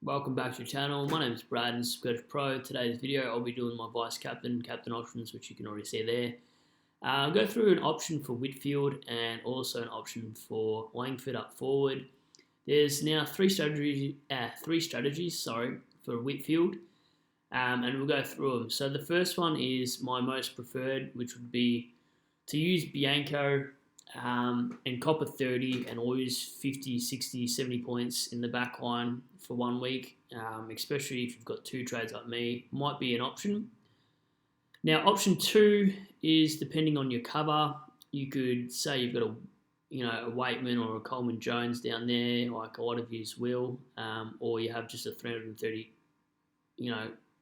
Welcome back to the channel. My name is Brad and Supercoach Pro. Today's video I'll be doing my vice captain options, which you can already see there. I'll go through an option for Whitfield and also an option for Langford up forward. There's now three strategies for Whitfield, and we'll go through them. So the first one is my most preferred, which would be to use Bianco and cop a 30 and lose 50, 60, 70 points in the back line for 1 week, especially if you've got two trades like me, might be an option. Now, option two is depending on your cover. You could say you've got a Waitman or a Coleman Jones down there, like a lot of yous will, or you have just a 330,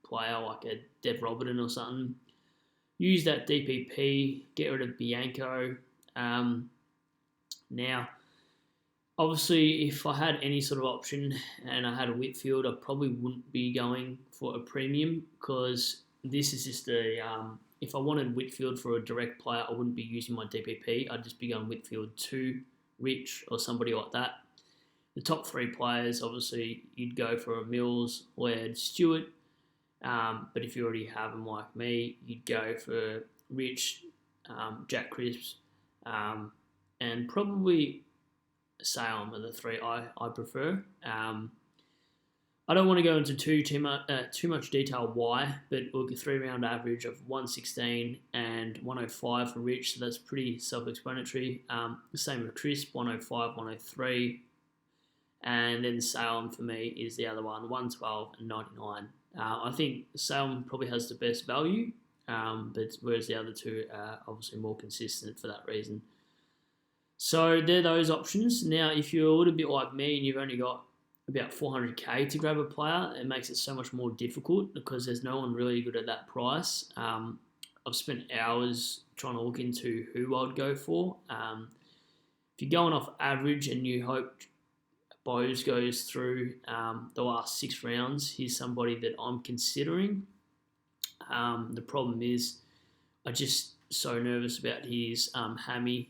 player like a Dev Robertson or something. Use that DPP, get rid of Bianco. Now, obviously, if I had any sort of option and I had a Whitfield, I probably wouldn't be going for a premium because this is just if I wanted Whitfield for a direct player, I wouldn't be using my DPP. I'd just be going Whitfield to Rich or somebody like that. The top three players, obviously, you'd go for a Mills, Lloyd, Stewart. But if you already have them like me, you'd go for Rich, Jack Crisp, and probably Salem are the three I prefer. I don't want to go into too much detail why, but we'll get 3-round average of 116 and 105 for Rich, so that's pretty self-explanatory. The same with Crisp, 105, 103, and then Salem for me is the other one, 112 and 99. I think Salem probably has the best value, but whereas the other two are obviously more consistent for that reason. So they're those options. Now, if you're a little bit like me and you've only got about 400k to grab a player, it makes it so much more difficult because there's no one really good at that price. I've spent hours trying to look into who I'd go for. If you're going off average and you hope Bose goes through the last 6 rounds, he's somebody that I'm considering. The problem is I just so nervous about his hammy.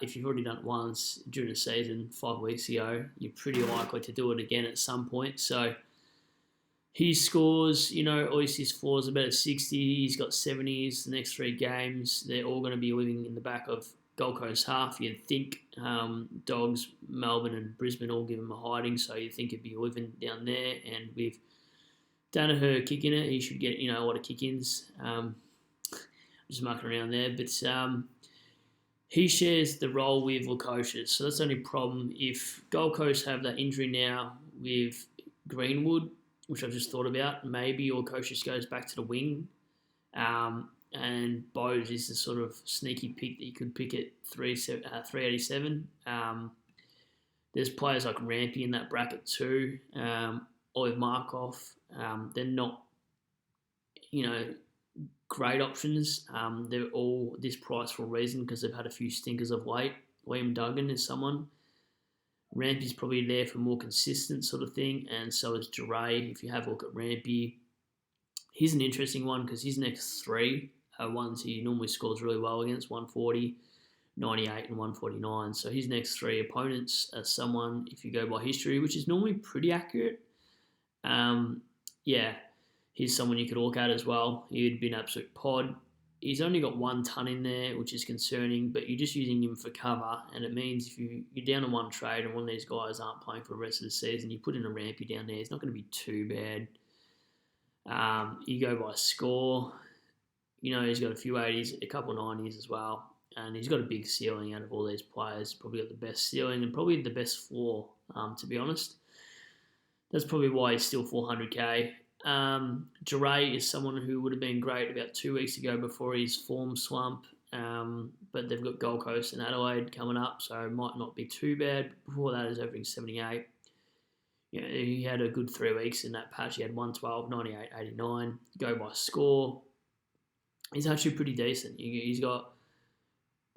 If you've already done it once during the season 5 weeks ago, you're pretty likely to do it again at some point. So his scores, obviously his floors about a 60. He's got 70s the next 3 games. They're all going to be living in the back of Gold Coast half. You'd think Dogs, Melbourne and Brisbane all give him a hiding, so you'd think he'd be living down there. And with Danaher kicking it, he should get a lot of kick-ins. Just mucking around there, but he shares the role with Lukosius, so that's the only problem. If Gold Coast have that injury now with Greenwood, which I've just thought about, maybe Lukosius goes back to the wing, and Bose is the sort of sneaky pick that you could pick at 387. There's players like Rampy in that bracket too, Olive Markov. They're not, great options. They're all this price for a reason because they've had a few stinkers of late. Liam Duggan is someone. Rampy's probably there for more consistent sort of thing, and so is Duray. If you have a look at Rampy, he's an interesting one because his next 3 are ones he normally scores really well against, 140, 98 and 149. So his next 3 opponents are someone, if you go by history, which is normally pretty accurate, he's someone you could look at as well. He'd be an absolute pod. He's only got 1 ton in there, which is concerning, but you're just using him for cover, and it means if you're down on 1 trade and one of these guys aren't playing for the rest of the season, you put in a Rampy down there, it's not going to be too bad. You go by score, he's got a few 80s, a couple 90s as well, and he's got a big ceiling out of all these players. Probably got the best ceiling and probably the best floor, to be honest. That's probably why he's still 400k. Duray is someone who would have been great about 2 weeks ago before his form slump, but they've got Gold Coast and Adelaide coming up, so it might not be too bad. Before that, he's averaging 78. He had a good 3 weeks in that patch. He had 112, 98, 89. Go by score, he's actually pretty decent. He's got,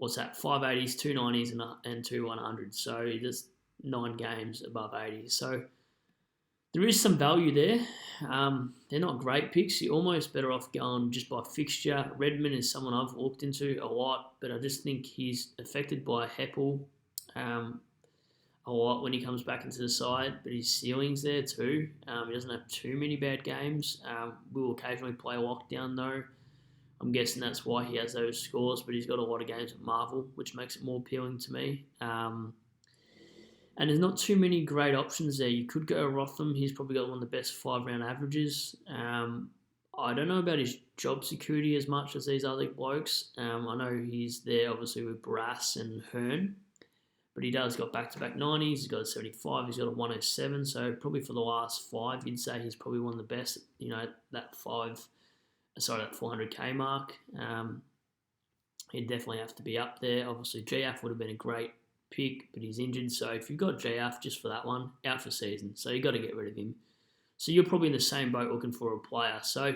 5 80s, 2 90s and 2 100s, so he does 9 games above 80. So there is some value there. They're not great picks. You're almost better off going just by fixture. Redmond is someone I've looked into a lot, but I just think he's affected by Heppel. a lot when he comes back into the side, but his ceiling's there too. He doesn't have too many bad games. Will occasionally play lockdown though. I'm guessing that's why he has those scores, but he's got a lot of games at Marvel, which makes it more appealing to me. And there's not too many great options there. You could go Rotham. He's probably got one of the best 5-round averages. I don't know about his job security as much as these other blokes. I know he's there obviously with Brass and Hearn, but he does got back-to-back 90s. He's got a 75. He's got a 107. So probably for the last 5, you'd say he's probably one of the best. That 400k mark. He'd definitely have to be up there. Obviously, GF would have been a great pick, but he's injured. So if you've got GF just for that one, out for season. So you've got to get rid of him. So you're probably in the same boat looking for a player. So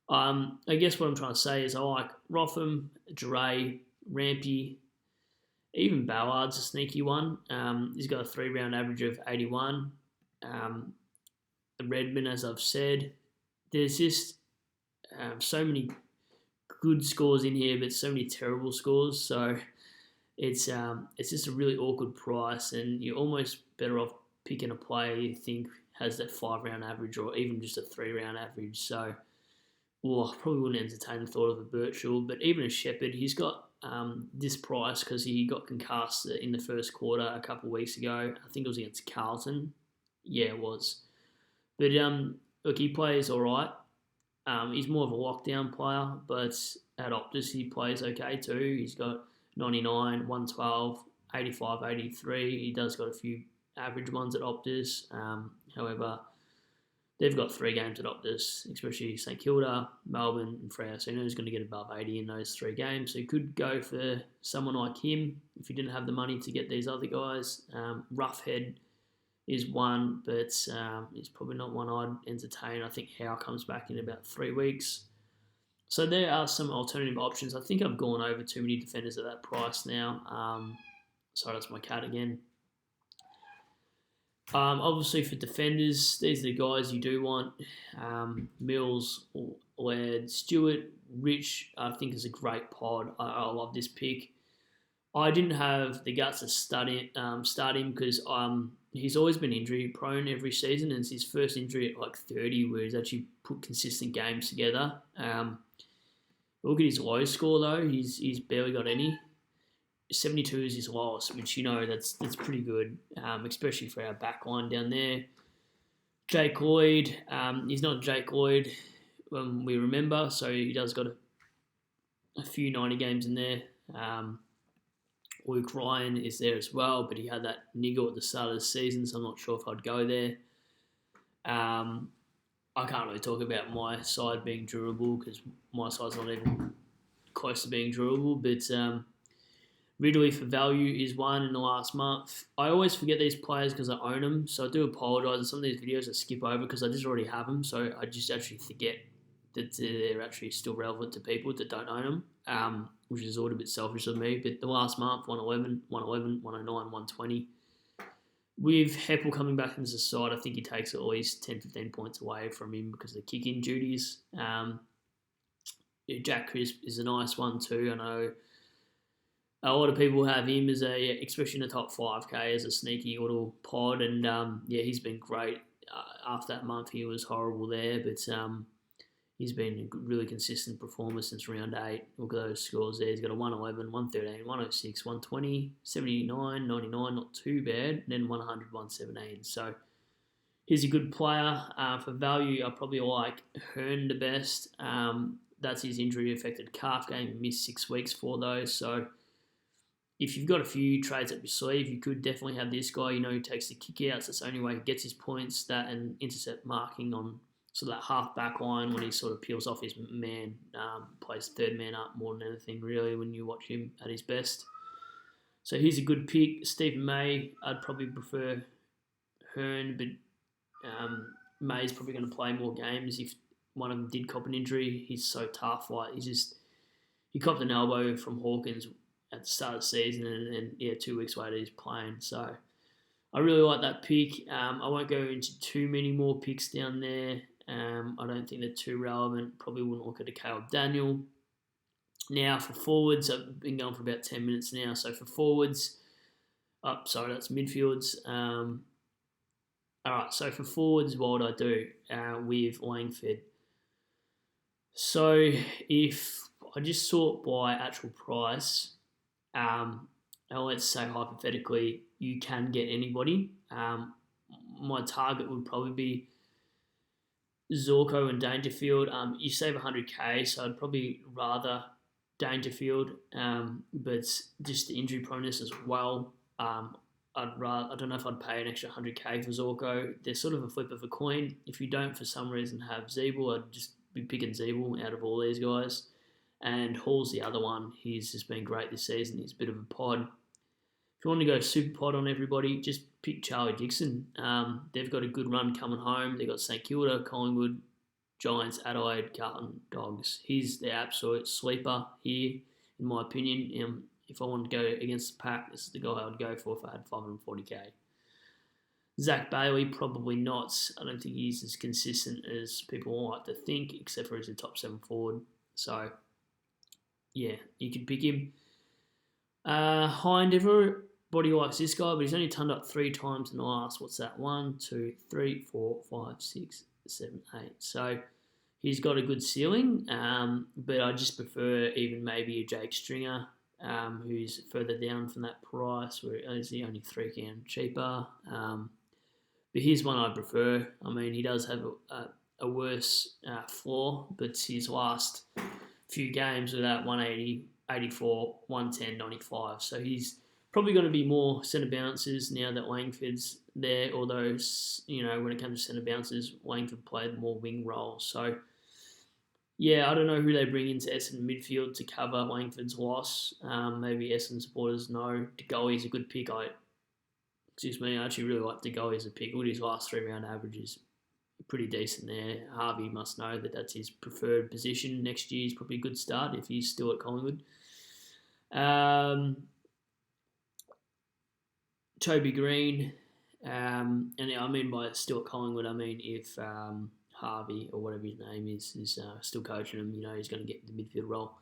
I guess what I'm trying to say is I like Rotham, Dre, Rampy, even Ballard's a sneaky one. He's got a 3-round average of 81. Redmond, as I've said, there's just so many good scores in here, but so many terrible scores. So it's just a really awkward price, and you're almost better off picking a player you think has that 5-round average or even just a 3-round average. So, I probably wouldn't entertain the thought of a Birchall, but even a Shepherd, he's got this price because he got concussed in the first quarter a couple of weeks ago. I think it was against Carlton. Yeah, it was. But look, he plays all right. He's more of a lockdown player, but at Optus he plays okay too. He's got 99, 112, 85, 83. He does got a few average ones at Optus. However, they've got 3 games at Optus, especially St Kilda, Melbourne and Freo. So you know he's going to get above 80 in those 3 games. So you could go for someone like him if you didn't have the money to get these other guys. Roughhead is one, but it's probably not one I'd entertain. I think Howe comes back in about 3 weeks. So there are some alternative options. I think I've gone over too many defenders at that price now. Sorry, that's my cat again. Obviously for defenders, these are the guys you do want. Mills, Laird, Stewart, Rich, I think is a great pod. I love this pick. I didn't have the guts to start him because he's always been injury prone every season, and it's his first injury at like 30 where he's actually put consistent games together. Look at his low score though, he's barely got any. 72 is his lowest, which that's pretty good, especially for our back line down there. Jake Lloyd, he's not Jake Lloyd we remember, so he does got a few 90 games in there. Luke Ryan is there as well, but he had that niggle at the start of the season, so I'm not sure if I'd go there. I can't really talk about my side being durable because my side's not even close to being durable, but Ridley for value is one in the last month. I always forget these players because I own them, so I do apologise. In some of these videos I skip over because I just already have them, so I just actually forget that they're actually still relevant to people that don't own them, which is a little bit selfish of me. But the last month, 111, 111, 109, 120. With Heppel coming back into the side, I think he takes at least 10, 15 points away from him because of the kick-in duties. Jack Crisp is a nice one too. I know a lot of people have him as especially in the top 5K, as a sneaky little pod, and he's been great. After that month, he was horrible there, but he's been a really consistent performer since round 8. Look at those scores there. He's got a 111, 113, 106, 120, 79, 99, not too bad, and then 100, 117. So he's a good player. For value, I probably like Hearn the best. That's his injury-affected calf game. He missed 6 weeks for those, so if you've got a few trades up your sleeve, you could definitely have this guy. He takes the kick-outs. That's the only way he gets his points. That and intercept marking on sort of that half-back line when he sort of peels off his man, plays third man up more than anything, really, when you watch him at his best. So he's a good pick. Stephen May, I'd probably prefer Hearn, but May's probably going to play more games if one of them did cop an injury. He's so tough. He copped an elbow from Hawkins at the start of the season, and 2 weeks later he's playing. So I really like that pick. I won't go into too many more picks down there. I don't think they're too relevant. Probably wouldn't look at a Caleb Daniel. Now for forwards, I've been going for about 10 minutes now. So for forwards, Sorry, that's midfields. All right, so for forwards, what would I do with Langford? So if I just sort by actual price, and let's say hypothetically you can get anybody, my target would probably be Zorko and Dangerfield. You save 100k, so I'd probably rather Dangerfield, but just the injury proneness as well. I don't know if I'd pay an extra 100k for Zorko. They're sort of a flip of a coin. If you don't for some reason have Zeeble, I'd just be picking Zeeble out of all these guys. And Hall's the other one. He's just been great this season. He's a bit of a pod. If you want to go super pod on everybody, just pick Charlie Dixon. They've got a good run coming home. They've got St Kilda, Collingwood, Giants, Adelaide, Carlton, Dogs. He's the absolute sleeper here, in my opinion. If I wanted to go against the pack, this is the guy I would go for if I had 540k. Zach Bailey, probably not. I don't think he's as consistent as people like to think, except for he's a top 7 forward. So, yeah, you could pick him. Hind, everybody likes this guy, but he's only turned up 3 times in the last, 1, 2, 3, 4, 5, 6, 7, 8. So, he's got a good ceiling, but I just prefer even maybe a Jake Stringer, who's further down from that price, where is he only 3 cheaper. But here's one I prefer. I mean, he does have a worse floor, but his last few games were that 180, 84, 110, 95. So he's probably going to be more centre bounces now that Langford's there, although, when it comes to centre bounces, Langford played more wing roles. So, yeah, I don't know who they bring into Essendon midfield to cover Langford's loss. Maybe Essendon supporters know. DeGoey's a good pick. I actually really like DeGoey as a pick. His last 3-round average is pretty decent there. Harvey must know that that's his preferred position. Next year is probably a good start if he's still at Collingwood. Toby Green, and I mean by still at Collingwood, I mean if Harvey or whatever his name is still coaching him, he's going to get the midfield role.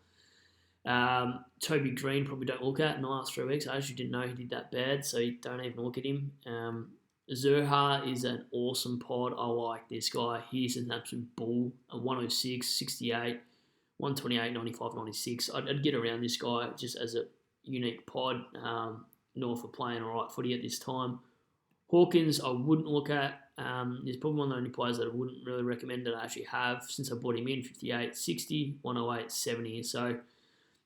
Toby Green probably don't look at in the last 3 weeks. I actually didn't know he did that bad, so you don't even look at him. Zerha is an awesome pod. I like this guy. He's an absolute bull. A 106, 68, 128, 95, 96. I'd get around this guy just as a unique pod. North are playing all right footy at this time. Hawkins, I wouldn't look at. He's probably one of the only players that I wouldn't really recommend that I actually have since I bought him in. 58, 60, 108, 70. So,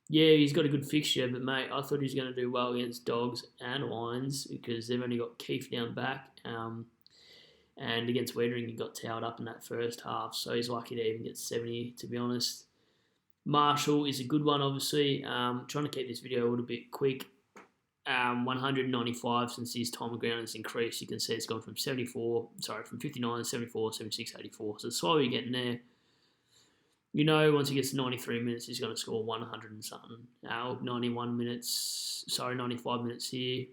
yeah, he's got a good fixture, but, mate, I thought he was going to do well against Dogs and Lions because they've only got Keith down back. And against Wedering, he got towed up in that first half, so he's lucky to even get 70, to be honest. Marshall is a good one, obviously. Trying to keep this video a little bit quick. 195 since his time of ground has increased. You can see it's gone from 59, 74, 76, 84. So it's slowly getting there. Once he gets to 93 minutes, he's going to score 100 and something. 95 minutes here.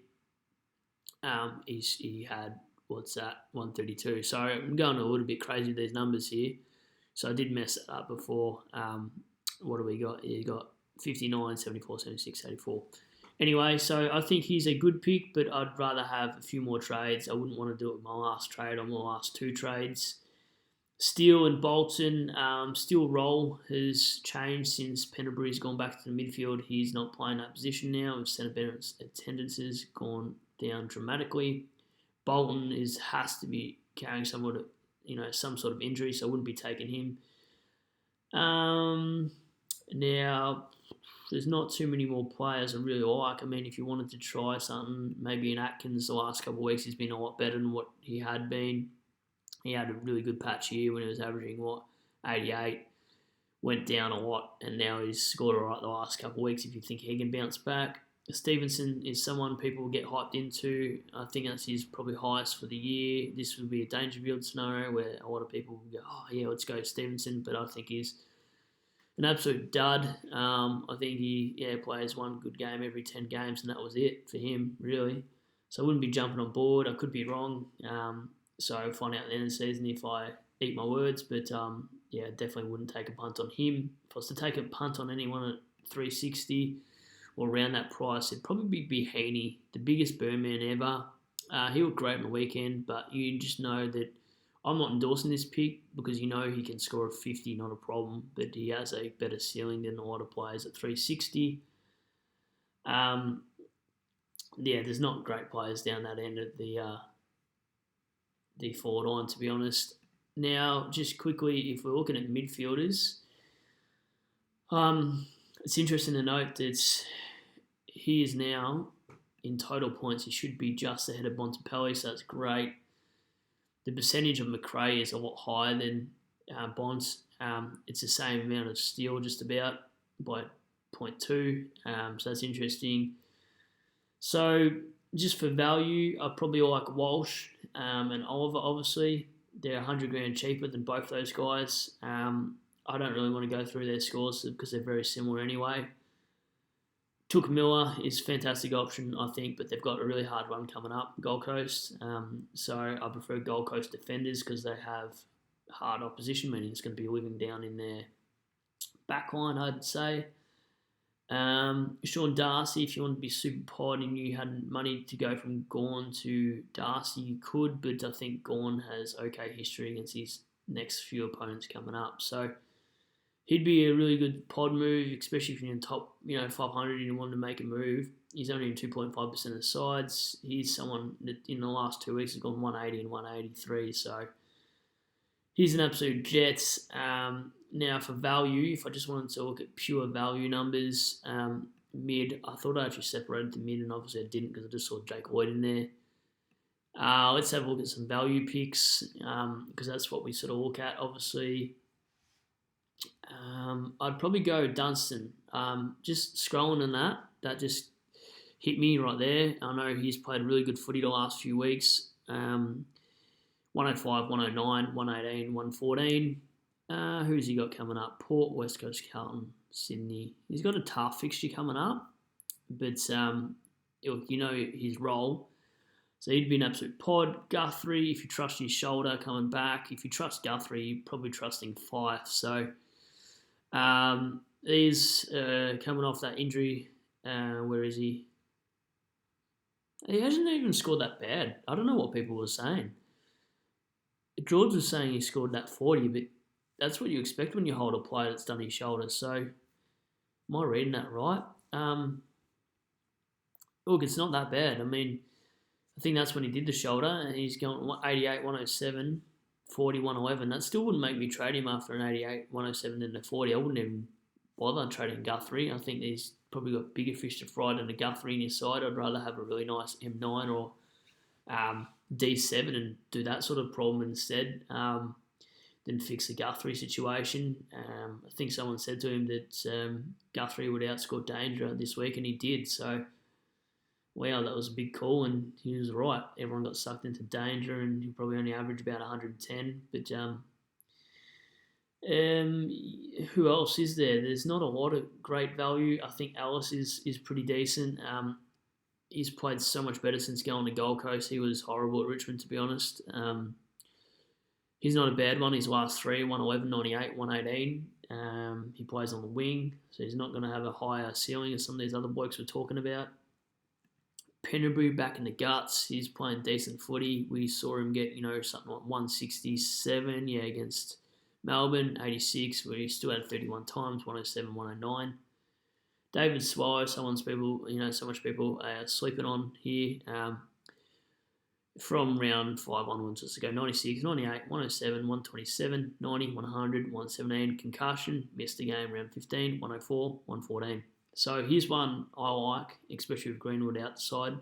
He had, 132. So I'm going a little bit crazy with these numbers here. So I did mess it up before. What do we got? You got 59, 74, 76, 84. Anyway, so I think he's a good pick, but I'd rather have a few more trades. I wouldn't want to do it with my last trade or my last 2 trades. Steele and Bolton, Steele role has changed since Pendlebury's gone back to the midfield. He's not playing that position now. With centre attendances gone down dramatically. Bolton has to be carrying some sort of injury, so I wouldn't be taking him. Now, there's not too many more players I really like. I mean, if you wanted to try something, maybe in Atkins the last couple of weeks, he's been a lot better than what he had been. He had a really good patch here when he was averaging, 88. Went down a lot, and now he's scored all right the last couple of weeks if you think he can bounce back. Stevenson is someone people get hyped into. I think that's his probably highest for the year. This would be a Dangerfield scenario where a lot of people will go, oh, yeah, let's go Stevenson, but I think he's an absolute dud. I think he plays one good game every 10 games, and that was it for him, really. So I wouldn't be jumping on board. I could be wrong. So I'll find out at the end of the season if I eat my words. But, definitely wouldn't take a punt on him. If I was to take a punt on anyone at 360, or around that price, it'd probably be Heaney, the biggest burn man ever. He looked great on the weekend, but you just know that I'm not endorsing this pick because you know he can score a 50, not a problem, but he has a better ceiling than a lot of players at 360. There's not great players down that end of the forward line, to be honest. Now, just quickly, if we're looking at midfielders, it's interesting to note that he is now, in total points, he should be just ahead of Bontempelli, so that's great. The percentage of McRae is a lot higher than Bonds. It's the same amount of steal, just about, by 0.2, so that's interesting. So, just for value, I probably like Walsh and Oliver, obviously. They're 100 grand cheaper than both those guys. I don't really want to go through their scores because they're very similar anyway. Took Miller is a fantastic option, I think, but they've got a really hard run coming up, Gold Coast. So I prefer Gold Coast defenders because they have hard opposition, meaning it's going to be living down in their backline, I'd say. Sean Darcy, if you want to be super pod and you had money to go from Gawn to Darcy, you could, but I think Gawn has okay history against his next few opponents coming up. So he'd be a really good pod move, especially if you're in top 500 and you want to make a move. He's only in 2.5% of the sides. He's someone that in the last 2 weeks has gone 180 and 183, so he's an absolute Jets. Now, for value, if I just wanted to look at pure value numbers, mid, I thought I actually separated the mid, and obviously I didn't because I just saw Jake Lloyd in there. Let's have a look at some value picks because that's what we sort of look at, obviously. I'd probably go Dunstan. Just scrolling on that just hit me right there. I know he's played really good footy the last few weeks. 105, 109, 118, 114. Who's he got coming up? Port, West Coast, Carlton, Sydney. He's got a tough fixture coming up, but you know his role. So he'd be an absolute pod. Guthrie, if you trust his shoulder coming back. If you trust Guthrie, you're probably trusting Fife. So he's coming off that injury. Where is he? He hasn't even scored that bad. I don't know what people were saying. George was saying he scored that 40, but that's what you expect when you hold a player that's done his shoulder. So, am I reading that right? Look, it's not that bad. I mean, I think that's when he did the shoulder, and he's going 88, 107, 40, 111. That still wouldn't make me trade him after an 88, 107 than a 40. I wouldn't even bother trading Guthrie. I think he's probably got bigger fish to fry than a Guthrie in his side. I'd rather have a really nice M9 or D7 and do that sort of problem instead than fix the Guthrie situation. I think someone said to him that Guthrie would outscore Danger this week, and he did. So, wow, that was a big call, and he was right. Everyone got sucked into Danger, and he probably only averaged about 110. But who else is there? There's not a lot of great value. I think Ellis is pretty decent. He's played so much better since going to Gold Coast. He was horrible at Richmond, to be honest. He's not a bad one. His last three, 111, 98, 118. He plays on the wing, so he's not going to have a higher ceiling as some of these other blokes we're talking about. Penderbury back in the guts. He's playing decent footy. We saw him get, something like 167, against Melbourne, 86, where he still had 31 times, 107, 109. David Swallow, so much people are sleeping on here. From round 5 onwards, let's go 96, 98, 107, 127, 90, 100, 117, concussion, missed the game round 15, 104, 114. So here's one I like, especially with Greenwood outside.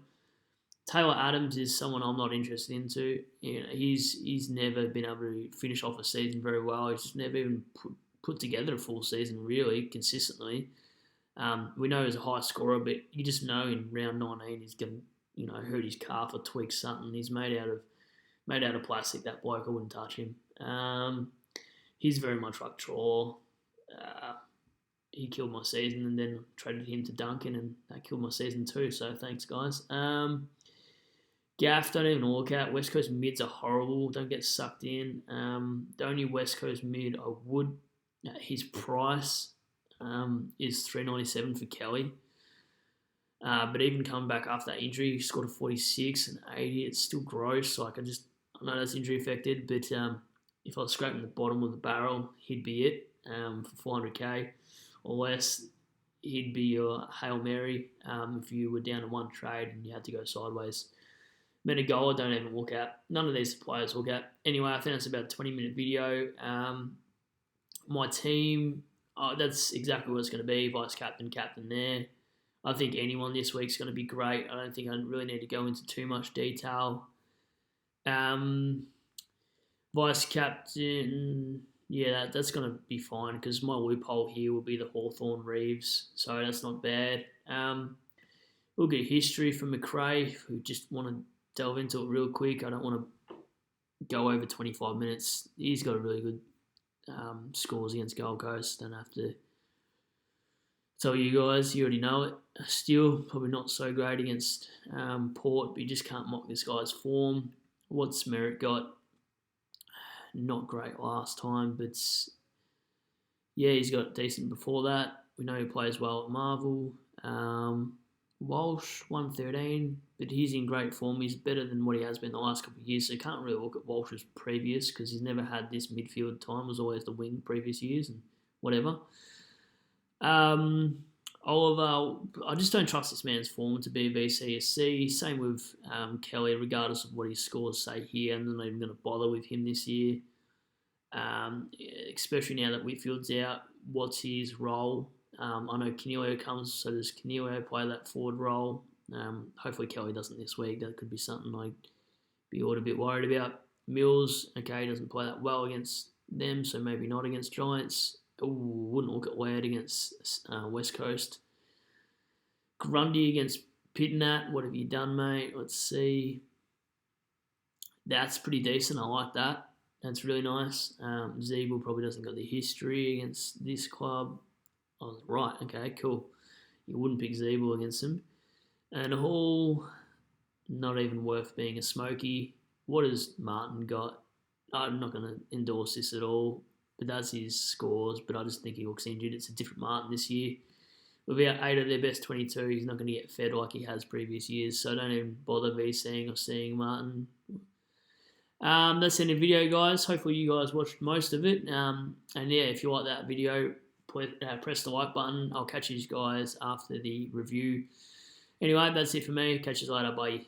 Taylor Adams is someone I'm not interested into. He's never been able to finish off a season very well. He's just never even put together a full season really consistently. We know he's a high scorer, but you just know in round 19 he's going to hurt his calf or tweak something. He's made out of plastic. That bloke, I wouldn't touch him. He's very much like Traw. He killed my season, and then traded him to Duncan, and that killed my season too. So thanks, guys. Gaff, don't even look at. West Coast mids are horrible. Don't get sucked in. The only West Coast mid I would, his price is $397 for Kelly. But even coming back after that injury, he scored a 46 and 80. It's still gross. Like, I know that's injury affected, but if I was scraping the bottom of the barrel, he'd be it for 400k or less. He'd be your Hail Mary if you were down to one trade and you had to go sideways. Menegola, don't even look at. None of these players look at. Anyway, I think that's about a 20-minute video. My team, that's exactly what it's going to be. Vice captain, captain there. I think anyone this week's going to be great. I don't think I really need to go into too much detail. Vice captain, yeah, that's going to be fine because my loophole here will be the Hawthorn Reeves, so that's not bad. We'll get history from McRae, who just want to delve into it real quick. I don't want to go over 25 minutes. He's got a really good scores against Gold Coast. Don't have to tell you guys, you already know it. Still, probably not so great against Port, but you just can't mock this guy's form. What's Merritt got? Not great last time, but yeah, he's got decent before that. We know he plays well at Marvel. Walsh, 113, but he's in great form. He's better than what he has been the last couple of years, so you can't really look at Walsh's previous because he's never had this midfield time. It was always the wing previous years and whatever. Oliver, I just don't trust this man's form to be a VC or C. Same with Kelly, regardless of what his scores say here. I'm not even going to bother with him this year, especially now that Whitfield's out. What's his role? I know Canelio comes, so does Canelio play that forward role? Hopefully Kelly doesn't this week. That could be something I'd be a little bit worried about. Mills, okay, doesn't play that well against them, so maybe not against Giants. Wouldn't look at Lloyd against West Coast. Grundy against Pitnat. What have you done, mate? Let's see. That's pretty decent. I like that. That's really nice. Zeeble probably doesn't got the history against this club. I was right. Okay, cool. You wouldn't pick Zeeble against him. And Hall, not even worth being a smoky. What has Martin got? I'm not going to endorse this at all, but that's his scores. But I just think he looks injured. It's a different Martin this year. Without 8 of their best 22, he's not going to get fed like he has previous years. So don't even bother VCing or seeing Martin. That's the end of the video, guys. Hopefully you guys watched most of it. And yeah, if you like that video, press the like button. I'll catch you guys after the review. Anyway, that's it for me. Catch you later. Bye.